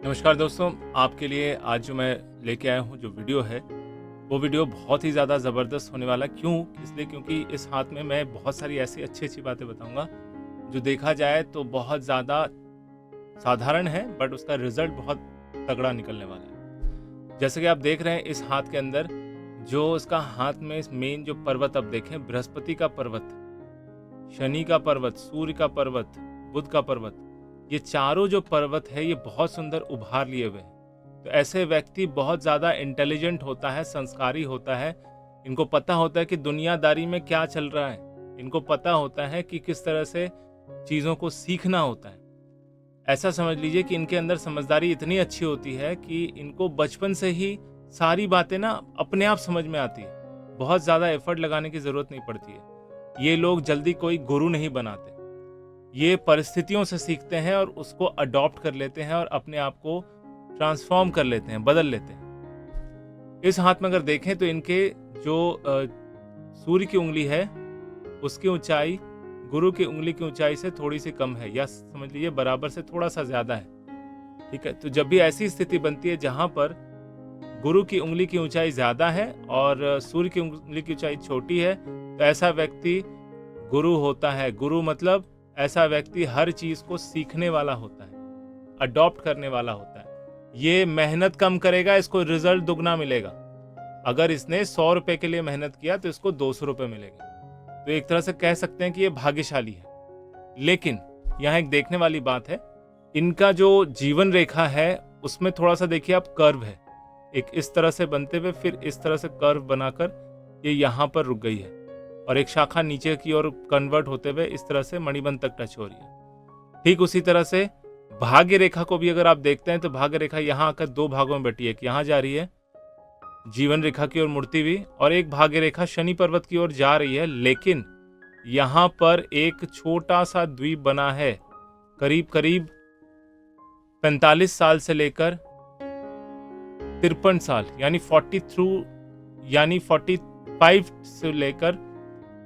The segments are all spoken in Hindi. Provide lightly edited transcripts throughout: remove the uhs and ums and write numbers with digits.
नमस्कार दोस्तों, आपके लिए आज जो मैं लेके आया हूँ जो वीडियो है, वो वीडियो बहुत ही ज़्यादा ज़बरदस्त होने वाला है। क्यों? इसलिए क्योंकि इस हाथ में मैं बहुत सारी ऐसी अच्छी-अच्छी बातें बताऊँगा, जो देखा जाए तो बहुत ज़्यादा साधारण है, बट उसका रिज़ल्ट बहुत तगड़ा निकलने वाला है। जैसे कि आप देख रहे हैं इस हाथ के अंदर, जो इसका हाथ में मेन जो पर्वत आप देखें, बृहस्पति का पर्वत, शनि का पर्वत, सूर्य का पर्वत, बुध का पर्वत, ये चारों जो पर्वत है ये बहुत सुंदर उभार लिए हुए हैं। तो ऐसे व्यक्ति बहुत ज़्यादा इंटेलिजेंट होता है, संस्कारी होता है। इनको पता होता है कि दुनियादारी में क्या चल रहा है। इनको पता होता है कि किस तरह से चीज़ों को सीखना होता है। ऐसा समझ लीजिए कि इनके अंदर समझदारी इतनी अच्छी होती है कि इनको बचपन से ही सारी बातें ना अपने आप समझ में आती है। बहुत ज़्यादा एफर्ट लगाने की ज़रूरत नहीं पड़ती है। ये लोग जल्दी कोई गुरु नहीं बनाते। ये परिस्थितियों से सीखते हैं और उसको अडॉप्ट कर लेते हैं और अपने आप को ट्रांसफॉर्म कर लेते हैं, बदल लेते हैं। इस हाथ में अगर देखें तो इनके जो सूर्य की उंगली है उसकी ऊंचाई गुरु की उंगली की ऊंचाई से थोड़ी सी कम है, या समझ लीजिए बराबर से थोड़ा सा ज्यादा है। ठीक है, तो जब भी ऐसी स्थिति बनती है जहां पर गुरु की उंगली की ऊंचाई ज्यादा है और सूर्य की उंगली की ऊंचाई छोटी है, तो ऐसा व्यक्ति गुरु होता है। गुरु मतलब ऐसा व्यक्ति हर चीज को सीखने वाला होता है, अडॉप्ट करने वाला होता है। ये मेहनत कम करेगा, इसको रिजल्ट दुगना मिलेगा। अगर इसने 100 रुपए के लिए मेहनत किया तो इसको 200 रुपए मिलेगा। तो एक तरह से कह सकते हैं कि ये भाग्यशाली है। लेकिन यहाँ एक देखने वाली बात है, इनका जो जीवन रेखा है उसमें थोड़ा सा देखिए आप, कर्व है। एक इस तरह से बनते हुए फिर इस तरह से कर्व बनाकर ये यहाँ पर रुक गई है, और एक शाखा नीचे की ओर कन्वर्ट होते हुए इस तरह से मणिबंध तक टच हो रही है। ठीक उसी तरह से भाग्य रेखा को भी अगर आप देखते हैं तो भाग्य रेखा यहाँ आकर दो भागों में बटी है। यहाँ जा रही है जीवन रेखा की ओर मुड़ती हुई, और एक भाग्य रेखा शनि पर्वत की ओर जा रही है। लेकिन यहाँ पर एक छोटा सा द्वीप बना है, करीब करीब 45 साल से लेकर 53 साल यानी 45 से लेकर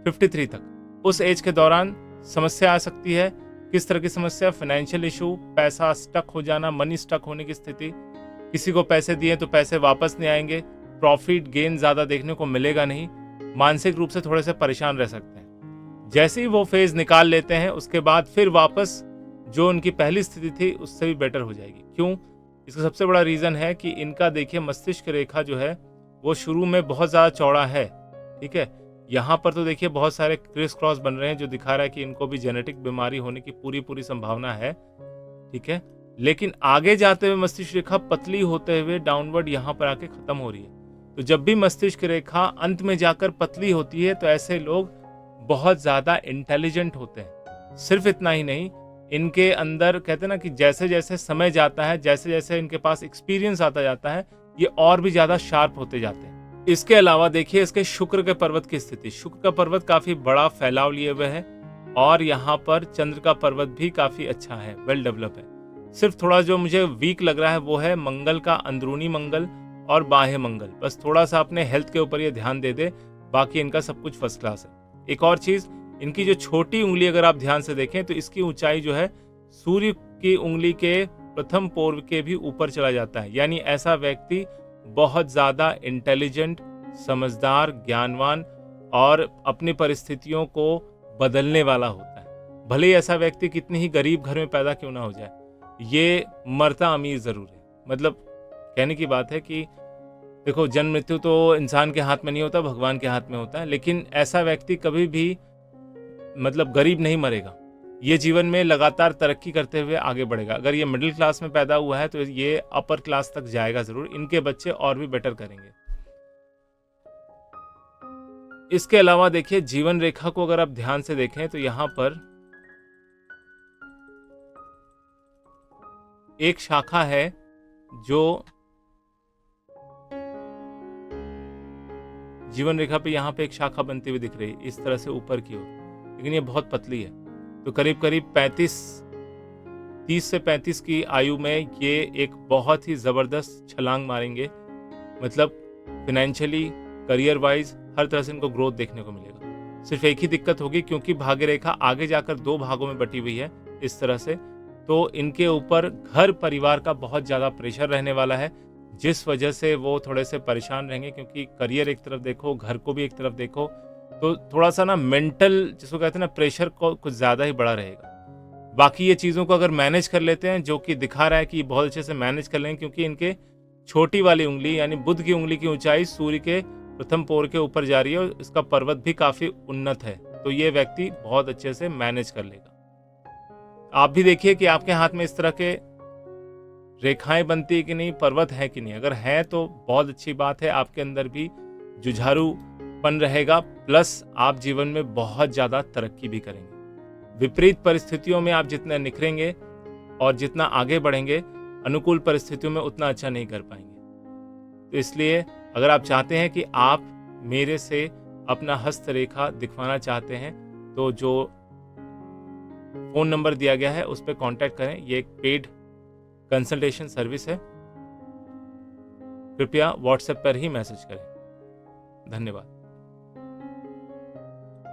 53 तक, उस एज के दौरान समस्या आ सकती है। किस तरह की समस्या? फाइनेंशियल इशू, पैसा स्टक हो जाना, मनी स्टक होने की स्थिति। किसी को पैसे दिए तो पैसे वापस नहीं आएंगे, प्रॉफिट गेन ज्यादा देखने को मिलेगा नहीं, मानसिक रूप से थोड़े से परेशान रह सकते हैं। जैसे ही वो फेज निकाल लेते हैं उसके बाद फिर वापस जो उनकी पहली स्थिति थी उससे भी बेटर हो जाएगी। क्यों? इसका सबसे बड़ा रीजन है कि इनका देखिए मस्तिष्क रेखा जो है वो शुरू में बहुत ज्यादा चौड़ा है। ठीक है, यहाँ पर तो देखिए बहुत सारे क्रिस क्रॉस बन रहे हैं, जो दिखा रहा है कि इनको भी जेनेटिक बीमारी होने की पूरी संभावना है। ठीक है, लेकिन आगे जाते हुए मस्तिष्क रेखा पतली होते हुए डाउनवर्ड यहाँ पर आके खत्म हो रही है। तो जब भी मस्तिष्क रेखा अंत में जाकर पतली होती है तो ऐसे लोग बहुत ज्यादा इंटेलिजेंट होते हैं। सिर्फ इतना ही नहीं, इनके अंदर कहते हैं ना कि जैसे जैसे समय जाता है, जैसे जैसे इनके पास एक्सपीरियंस आता जाता है, ये और भी ज्यादा शार्प होते जाते हैं। इसके अलावा देखिए इसके शुक्र के पर्वत की स्थिति। शुक्र का पर्वत काफी बड़ा फैलाव लिए हुए है, और यहाँ पर चंद्र का पर्वत भी काफी अच्छा है, वेल डेवलप है। सिर्फ थोड़ा जो मुझे वीक लग रहा है वो है मंगल का अंदरूनी मंगल और बाह्य मंगल। बस थोड़ा सा अपने हेल्थ के ऊपर ये ध्यान दे दे, बाकी इनका सब कुछ फर्स्ट क्लास है। एक और चीज, इनकी जो छोटी उंगली अगर आप ध्यान से देखें तो इसकी ऊंचाई जो है सूर्य की उंगली के प्रथम पोर्व के भी ऊपर चला जाता है। यानी ऐसा व्यक्ति बहुत ज्यादा इंटेलिजेंट, समझदार, ज्ञानवान और अपनी परिस्थितियों को बदलने वाला होता है। भले ही ऐसा व्यक्ति कितनी ही गरीब घर में पैदा क्यों ना हो जाए, ये मरता अमीर जरूर है। मतलब कहने की बात है कि देखो, जन्म मृत्यु तो इंसान के हाथ में नहीं होता, भगवान के हाथ में होता है। लेकिन ऐसा व्यक्ति कभी भी मतलब गरीब नहीं मरेगा। ये जीवन में लगातार तरक्की करते हुए आगे बढ़ेगा। अगर ये मिडिल क्लास में पैदा हुआ है तो ये अपर क्लास तक जाएगा जरूर। इनके बच्चे और भी बेटर करेंगे। इसके अलावा देखिए जीवन रेखा को अगर आप ध्यान से देखें तो यहाँ पर एक शाखा है जो जीवन रेखा पे यहाँ पे एक शाखा बनती हुई दिख रही है इस तरह से ऊपर की ओर, लेकिन ये बहुत पतली है। तो करीब करीब 30 से 35 की आयु में ये एक बहुत ही जबरदस्त छलांग मारेंगे। मतलब फाइनेंशियली, करियर वाइज हर तरह से इनको ग्रोथ देखने को मिलेगा। सिर्फ एक ही दिक्कत होगी, क्योंकि भाग्य रेखा आगे जाकर दो भागों में बटी हुई है इस तरह से, तो इनके ऊपर घर परिवार का बहुत ज़्यादा प्रेशर रहने वाला है, जिस वजह से वो थोड़े से परेशान रहेंगे, क्योंकि करियर एक तरफ देखो, घर को भी एक तरफ देखो, तो थोड़ा-सा ना मेंटल जिसको कहते हैं ना प्रेशर को कुछ ज़्यादा ही बड़ा रहेगा। बाकी ये चीज़ों को अगर मैनेज कर लेते हैं, जो कि दिखा रहा है कि बहुत अच्छे से मैनेज कर लेंगे, क्योंकि इनके छोटी वाली उंगली यानी बुध की उंगली की ऊंचाई सूर्य के प्रथम पोर के ऊपर जा रही है और इसका पर्वत भी काफ़ी उन्नत है, तो ये व्यक्ति बहुत अच्छे से मैनेज कर लेगा। आप भी देखिए कि आपके हाथ में इस तरह के रेखाएं बनती है कि नहीं, पर्वत है कि नहीं। अगर है तो बहुत अच्छी बात है, आपके अंदर भी जुझारूपन रहेगा, प्लस आप जीवन में बहुत ज़्यादा तरक्की भी करेंगे। विपरीत परिस्थितियों में आप जितना निखरेंगे और जितना आगे बढ़ेंगे, अनुकूल परिस्थितियों में उतना अच्छा नहीं कर पाएंगे। तो इसलिए अगर आप चाहते हैं कि आप मेरे से अपना हस्तरेखा दिखवाना चाहते हैं, तो जो फ़ोन नंबर दिया गया है उस पर कांटेक्ट करें। ये एक पेड कंसल्टेशन सर्विस है। कृपया व्हाट्सएप पर ही मैसेज करें। धन्यवाद।